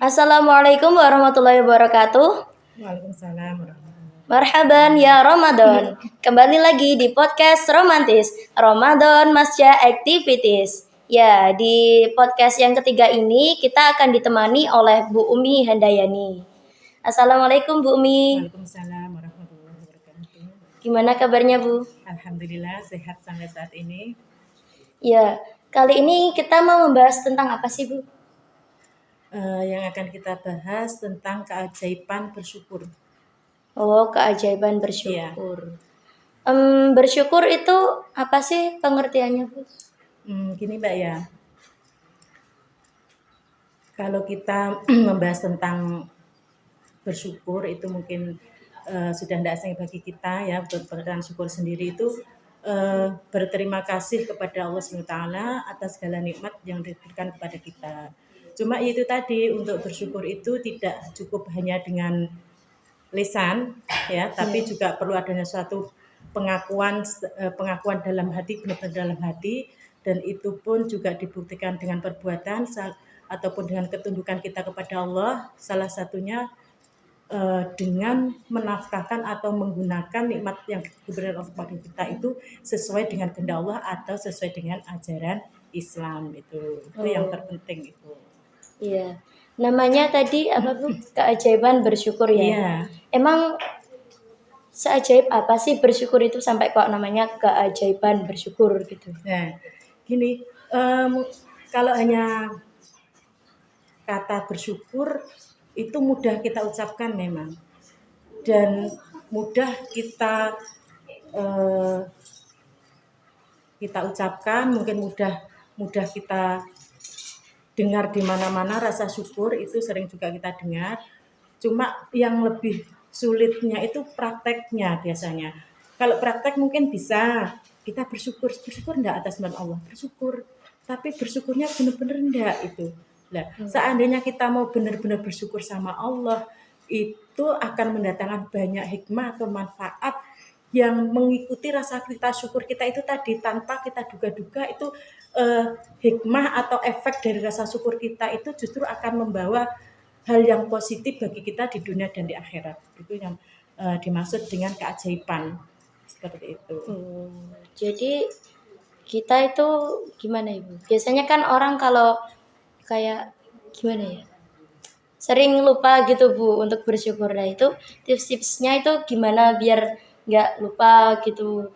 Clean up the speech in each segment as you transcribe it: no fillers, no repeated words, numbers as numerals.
Assalamualaikum warahmatullahi wabarakatuh. Waalaikumsalam warahmatullahi Marhaban ya Ramadan. Kembali lagi di podcast romantis Ramadan Masya Activities. Ya, di podcast yang ketiga ini kita akan ditemani oleh Bu Umi Handayani. Assalamualaikum Bu Umi. Waalaikumsalam warahmatullahi wabarakatuh. Gimana kabarnya Bu? Alhamdulillah sehat sampai saat ini. Ya, kali ini kita mau membahas tentang apa sih Bu? Yang akan kita bahas tentang keajaiban bersyukur. Oh, keajaiban bersyukur. Bersyukur itu apa sih pengertiannya Bu? Gini Mbak ya, kalau kita membahas tentang bersyukur itu mungkin sudah tidak asing bagi kita ya. Pengertian syukur sendiri itu berterima kasih kepada Allah SWT atas segala nikmat yang diberikan kepada kita. Cuma itu tadi, untuk bersyukur itu tidak cukup hanya dengan lisan ya, tapi juga perlu adanya suatu pengakuan dalam hati, benar-benar dalam hati, dan itu pun juga dibuktikan dengan perbuatan ataupun dengan ketundukan kita kepada Allah. Salah satunya dengan menafkahkan atau menggunakan nikmat yang diberikan Allah kepada kita itu sesuai dengan kehendak Allah atau sesuai dengan ajaran Islam. Itu yang terpenting itu. Iya. Namanya tadi apa Bu? Keajaiban bersyukur ya. Iya. Emang seajaib apa sih bersyukur itu sampai kok namanya keajaiban bersyukur gitu? Nah, gini, kalau hanya kata bersyukur itu mudah kita ucapkan memang, dan mudah kita ucapkan, mungkin mudah kita dengar di mana-mana. Rasa syukur itu sering juga kita dengar, cuma yang lebih sulitnya itu prakteknya biasanya. Kalau praktek mungkin bisa kita bersyukur enggak atas nikmat Allah, bersyukur, tapi bersyukurnya benar-benar enggak itu. Nah, seandainya kita mau benar-benar bersyukur sama Allah, itu akan mendatangkan banyak hikmah atau manfaat yang mengikuti rasa kita syukur kita itu tadi, tanpa kita duga-duga itu hikmah atau efek dari rasa syukur kita itu justru akan membawa hal yang positif bagi kita di dunia dan di akhirat. Itu yang dimaksud dengan keajaiban, seperti itu. Jadi kita itu gimana Ibu? Biasanya kan orang kalau kayak gimana ya? Sering lupa gitu Bu untuk bersyukur. Nah itu tips-tipsnya itu gimana biar nggak lupa gitu?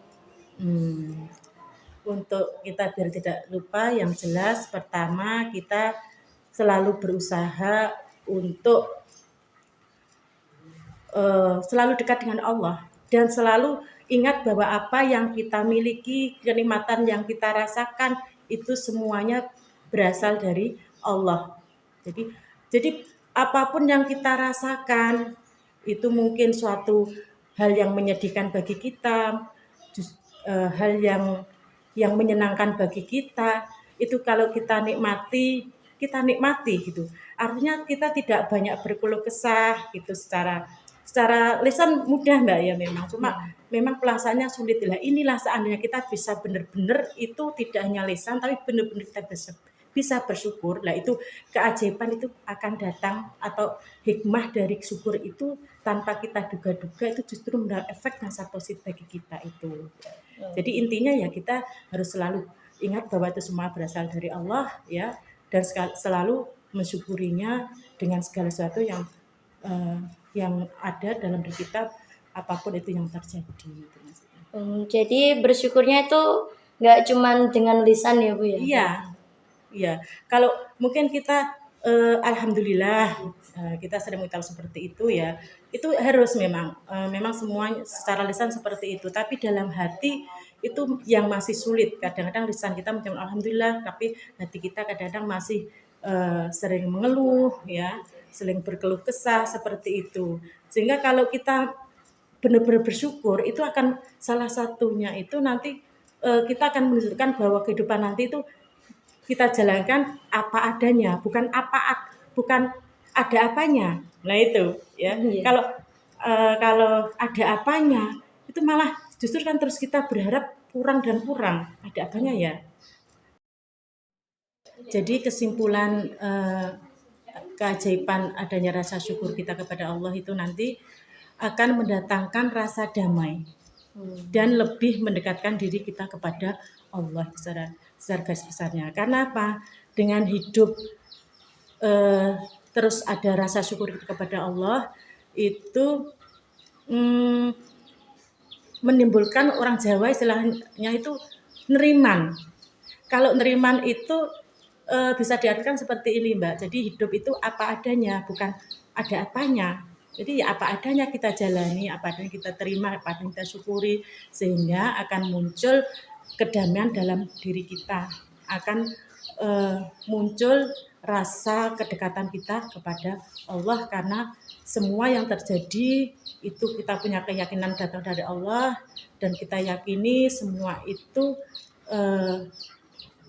Untuk kita biar tidak lupa, yang jelas pertama kita selalu berusaha untuk selalu dekat dengan Allah, dan selalu ingat bahwa apa yang kita miliki, kenikmatan yang kita rasakan itu semuanya berasal dari Allah. Jadi apapun yang kita rasakan itu mungkin suatu hal yang menyedihkan bagi kita, hal yang menyenangkan bagi kita, itu kalau kita nikmati gitu. Artinya kita tidak banyak berkeluh kesah gitu. Secara lisan mudah Mbak ya memang, cuma memang pelaksanaannya sulit lah. Inilah seandainya kita bisa benar-benar itu tidak hanya lisan, tapi benar-benar kita bisa bersyukur. Lah itu keajaiban itu akan datang, atau hikmah dari syukur itu tanpa kita duga-duga itu justru mendapat efek rasa positif bagi kita itu. Jadi intinya ya kita harus selalu ingat bahwa itu semua berasal dari Allah ya, dan selalu mensyukurinya dengan segala sesuatu yang ada dalam diri kita, apapun itu yang terjadi. Jadi bersyukurnya itu nggak cuman dengan lisan ya Bu ya? Iya. Kalau mungkin kita alhamdulillah kita sering mengucap seperti itu ya. Itu harus memang semuanya secara lisan seperti itu, tapi dalam hati itu yang masih sulit. Kadang-kadang lisan kita mengucap alhamdulillah, tapi hati kita kadang-kadang masih sering mengeluh ya, sering berkeluh kesah seperti itu. Sehingga kalau kita benar-benar bersyukur, itu akan salah satunya itu nanti kita akan menunjukkan bahwa kehidupan nanti itu kita jalankan apa adanya, bukan ada apanya. Nah itu ya. Kalau ada apanya itu malah justru kan terus kita berharap kurang dan kurang. Ada apanya ya. Jadi kesimpulan keajaiban adanya rasa syukur kita kepada Allah itu nanti akan mendatangkan rasa damai dan lebih mendekatkan diri kita kepada Allah secara garis besarnya. Karena apa? Dengan hidup terus ada rasa syukur kepada Allah itu menimbulkan, orang Jawa istilahnya itu neriman. Kalau neriman itu bisa diartikan seperti ini, Mbak. Jadi hidup itu apa adanya, bukan ada apanya. Jadi ya apa adanya kita jalani, apa adanya kita terima, apa adanya kita syukuri, sehingga akan muncul kedamaian dalam diri kita, akan muncul rasa kedekatan kita kepada Allah, karena semua yang terjadi itu kita punya keyakinan datang dari Allah, dan kita yakini semua itu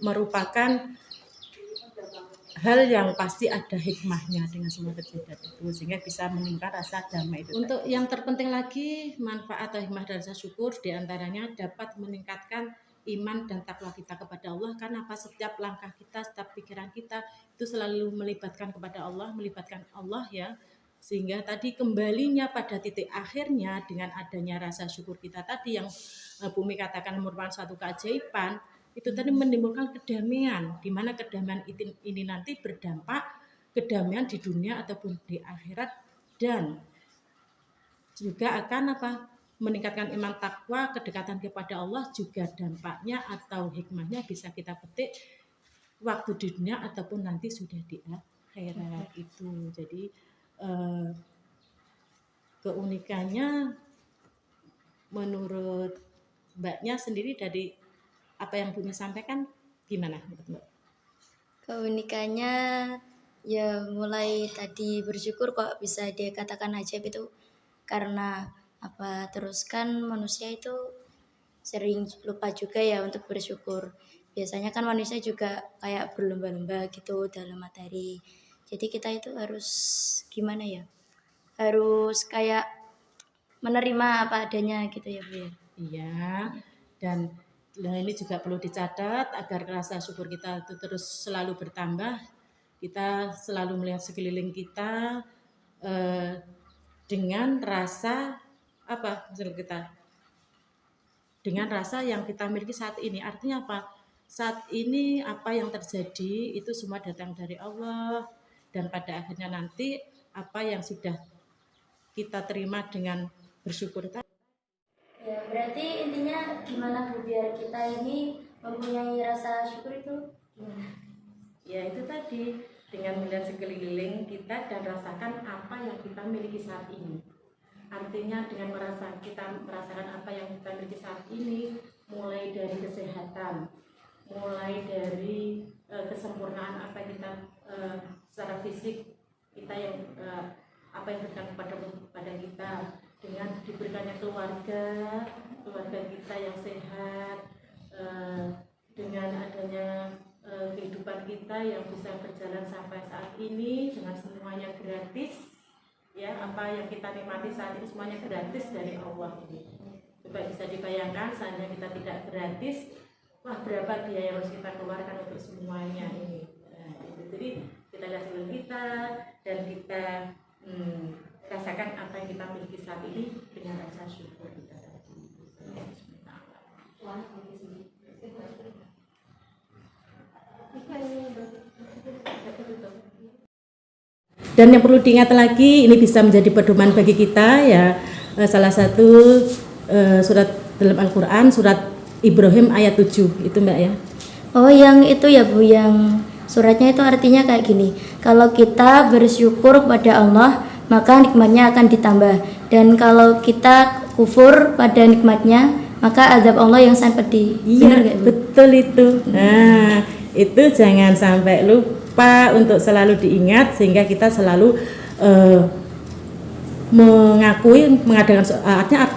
merupakan hal yang pasti ada hikmahnya dengan semua kejadian itu, sehingga bisa menimbulkan rasa damai itu. Untuk yang terpenting lagi, manfaat atau hikmah dari rasa syukur diantaranya dapat meningkatkan iman dan takwa kita kepada Allah, karena apa? Setiap langkah kita, setiap pikiran kita itu selalu melibatkan kepada Allah, melibatkan Allah ya, sehingga tadi kembalinya pada titik akhirnya dengan adanya rasa syukur kita tadi yang Bumi katakan merupakan suatu keajaiban, itu tadi menimbulkan kedamaian, di mana kedamaian ini nanti berdampak kedamaian di dunia ataupun di akhirat, dan juga akan apa? Meningkatkan iman takwa, kedekatan kepada Allah, juga dampaknya atau hikmahnya bisa kita petik waktu di dunia ataupun nanti sudah di akhirat itu. Jadi keunikannya menurut Mbaknya sendiri dari apa yang Bumi sampaikan gimana menurut Mbak? Keunikannya ya mulai tadi bersyukur kok bisa dikatakan ajaib itu karena apa, terus kan manusia itu sering lupa juga ya untuk bersyukur. Biasanya kan manusia juga kayak berlomba-lomba gitu dalam materi. Jadi kita itu harus gimana ya? Harus kayak menerima apa adanya gitu ya Bu ya. Iya, dan ini juga perlu dicatat agar rasa syukur kita itu terus selalu bertambah. Kita selalu melihat sekeliling kita dengan rasa apa? Dengan rasa yang kita miliki saat ini. Artinya apa? Saat ini apa yang terjadi itu semua datang dari Allah, dan pada akhirnya nanti apa yang sudah kita terima dengan bersyukur tadi. Ya, berarti intinya gimana Bu biar kita ini mempunyai rasa syukur itu gimana? Ya itu tadi, dengan melihat sekeliling kita dan rasakan apa yang kita miliki saat ini. Artinya dengan kita merasakan apa yang kita miliki saat ini, mulai dari kesehatan, mulai dari kesempurnaan apa yang kita secara fisik kita yang apa yang berikan kepada kita, dengan diberikannya keluarga kita yang sehat, dengan adanya kehidupan kita yang bisa berjalan sampai saat ini dengan semuanya gratis ya, apa yang kita nikmati saat ini semuanya gratis dari Allah ini. Coba bisa dibayangkan seandainya kita tidak gratis, wah berapa biaya yang harus kita keluarkan untuk semuanya ini. Jadi kita lihat sekeliling kita dan kita rasakan apa yang kita miliki saat ini dengan rasa syukur kita tadi. Dan yang perlu diingat lagi, ini bisa menjadi pedoman bagi kita ya, salah satu surat dalam Al-Quran, surat Ibrahim ayat 7 itu Mbak ya. Oh yang itu ya Bu, yang suratnya itu artinya kayak gini, kalau kita bersyukur kepada Allah maka nikmatnya akan ditambah, dan kalau kita kufur pada nikmatnya maka azab Allah yang sangat pedih. Iya, betul itu. Nah, itu jangan sampai lupa untuk selalu diingat, sehingga kita selalu mengadakan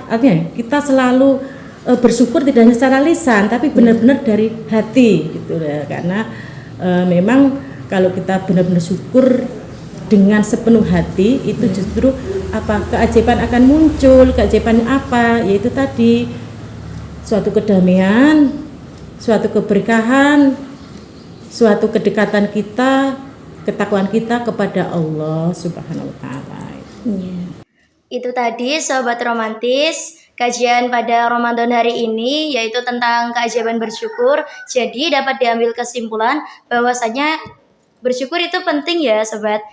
artinya kita selalu bersyukur tidak hanya secara lisan tapi benar-benar dari hati gitu ya. Karena memang kalau kita benar-benar syukur dengan sepenuh hati itu justru apa, keajaiban akan muncul. Keajaibannya apa? Yaitu tadi suatu kedamaian, suatu keberkahan, suatu kedekatan kita ketakwaan kita kepada Allah Subhanahu wa taala. Iya. Itu tadi Sobat Romantis, kajian pada Ramadan hari ini yaitu tentang keajaiban bersyukur. Jadi dapat diambil kesimpulan bahwasanya bersyukur itu penting ya Sobat.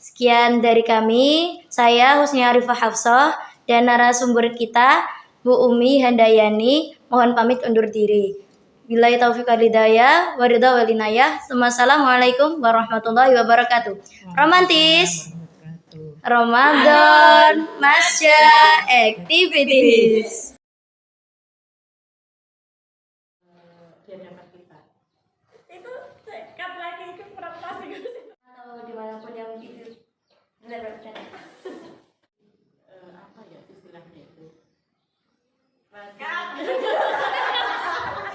Sekian dari kami, saya Husni Arifah Hafsah dan narasumber kita Bu Umi Handayani. Mohon pamit undur diri. Billahi taufiq wal hidayah, waridha wal inayah. Assalamualaikum warahmatullahi wabarakatuh. Romantis. Ramadan Masya Activities. Itu cut lagi itu presentasi Atau dimanapun yang itu. Benar. apa ya istilahnya itu?